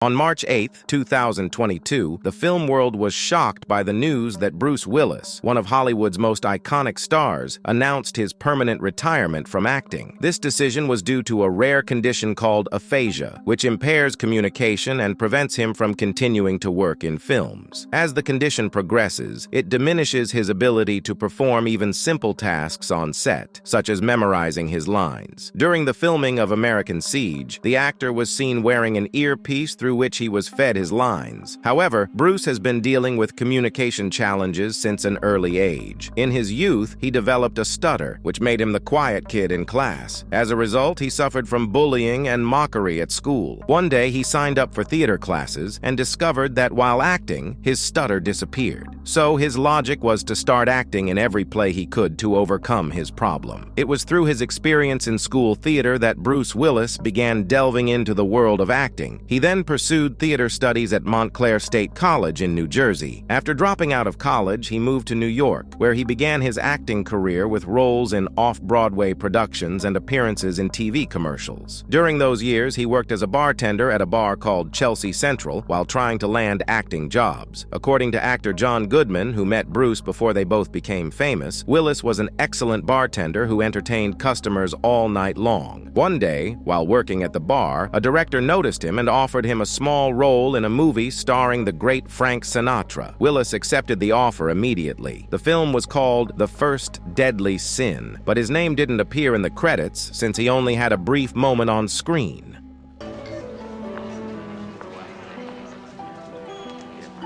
On March 8, 2022, the film world was shocked by the news that Bruce Willis, one of Hollywood's most iconic stars, announced his permanent retirement from acting. This decision was due to a rare condition called aphasia, which impairs communication and prevents him from continuing to work in films. As the condition progresses, it diminishes his ability to perform even simple tasks on set, such as memorizing his lines. During the filming of American Siege, the actor was seen wearing an earpiece through which he was fed his lines. However, Bruce has been dealing with communication challenges since an early age. In his youth, he developed a stutter, which made him the quiet kid in class. As a result, he suffered from bullying and mockery at school. One day, he signed up for theater classes and discovered that while acting, his stutter disappeared. So his logic was to start acting in every play he could to overcome his problem. It was through his experience in school theater that Bruce Willis began delving into the world of acting. He then pursued theater studies at Montclair State College in New Jersey. After dropping out of college, he moved to New York, where he began his acting career with roles in off-Broadway productions and appearances in TV commercials. During those years, he worked as a bartender at a bar called Chelsea Central while trying to land acting jobs. According to actor John Goodman, who met Bruce before they both became famous, Willis was an excellent bartender who entertained customers all night long. One day, while working at the bar, a director noticed him and offered him a small role in a movie starring the great Frank Sinatra. Willis accepted the offer immediately. The film was called The First Deadly Sin, but his name didn't appear in the credits since he only had a brief moment on screen.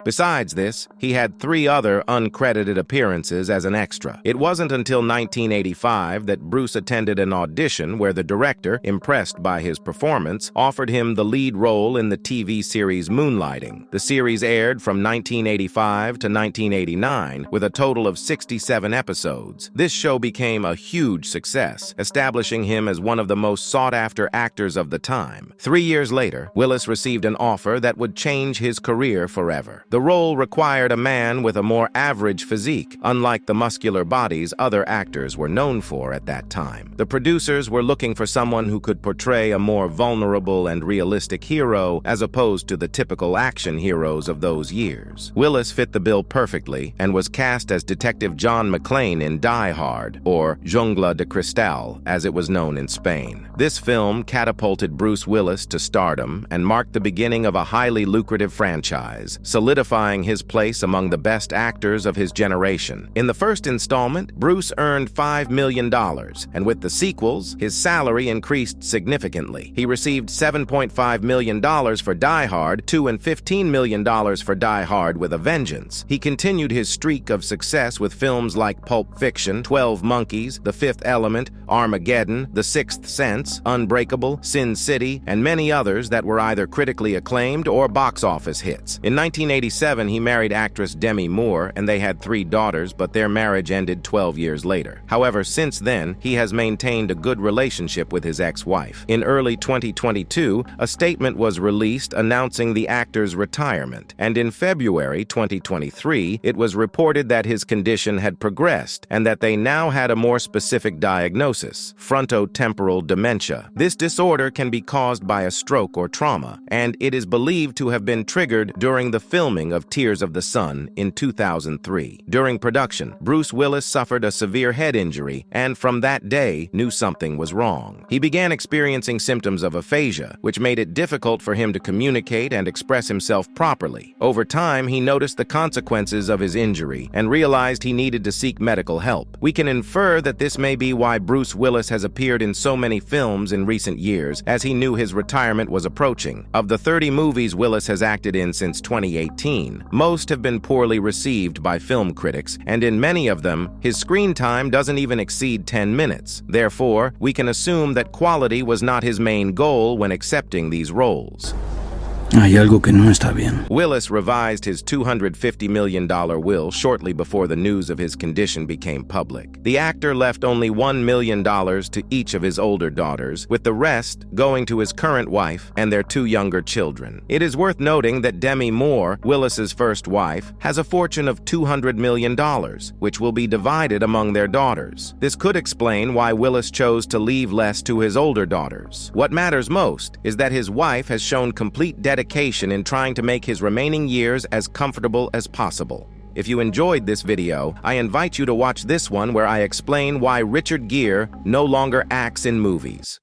Besides this, he had 3 other uncredited appearances as an extra. It wasn't until 1985 that Bruce attended an audition where the director, impressed by his performance, offered him the lead role in the TV series Moonlighting. The series aired from 1985 to 1989 with a total of 67 episodes. This show became a huge success, establishing him as one of the most sought-after actors of the time. 3 years later, Willis received an offer that would change his career forever. The role required a man with a more average physique, unlike the muscular bodies other actors were known for at that time. The producers were looking for someone who could portray a more vulnerable and realistic hero as opposed to the typical action heroes of those years. Willis fit the bill perfectly and was cast as Detective John McClane in Die Hard, or Jungla de Cristal, as it was known in Spain. This film catapulted Bruce Willis to stardom and marked the beginning of a highly lucrative franchise, solidifying his place among the best actors of his generation. In the first installment, Bruce earned $5 million, and with the sequels, his salary increased significantly. He received $7.5 million for Die Hard, $2 and $15 million for Die Hard with a Vengeance. He continued his streak of success with films like Pulp Fiction, 12 Monkeys, The Fifth Element, Armageddon, The Sixth Sense, Unbreakable, Sin City, and many others that were either critically acclaimed or box office hits. In 1987, he married actress Demi Moore, and they had 3 daughters, but their marriage ended 12 years later. However, since then, he has maintained a good relationship with his ex-wife. In early 2022, a statement was released announcing the actor's retirement, and in February 2023, it was reported that his condition had progressed and that they now had a more specific diagnosis: frontotemporal dementia. This disorder can be caused by a stroke or trauma, and it is believed to have been triggered during the filming of Tears of the Sun in 2003. During production, Bruce Willis suffered a severe head injury and from that day knew something was wrong. He began experiencing symptoms of aphasia, which made it difficult for him to communicate and express himself properly. Over time, he noticed the consequences of his injury and realized he needed to seek medical help. We can infer that this may be why Bruce Willis has appeared in so many films in recent years, as he knew his retirement was approaching. Of the 30 movies Willis has acted in since 2018, most have been poorly received by film critics, and in many of them, his screen time doesn't even exceed 10 minutes. Therefore, we can assume that quality was not his main goal when accepting these roles. Hay algo que no está bien. Willis revised his $250 million will shortly before the news of his condition became public. The actor left only $1 million to each of his older daughters, with the rest going to his current wife and their 2 younger children. It is worth noting that Demi Moore, Willis's first wife, has a fortune of $200 million, which will be divided among their daughters. This could explain why Willis chose to leave less to his older daughters. What matters most is that his wife has shown complete dedication dedication in trying to make his remaining years as comfortable as possible. If you enjoyed this video, I invite you to watch this one where I explain why Richard Gere no longer acts in movies.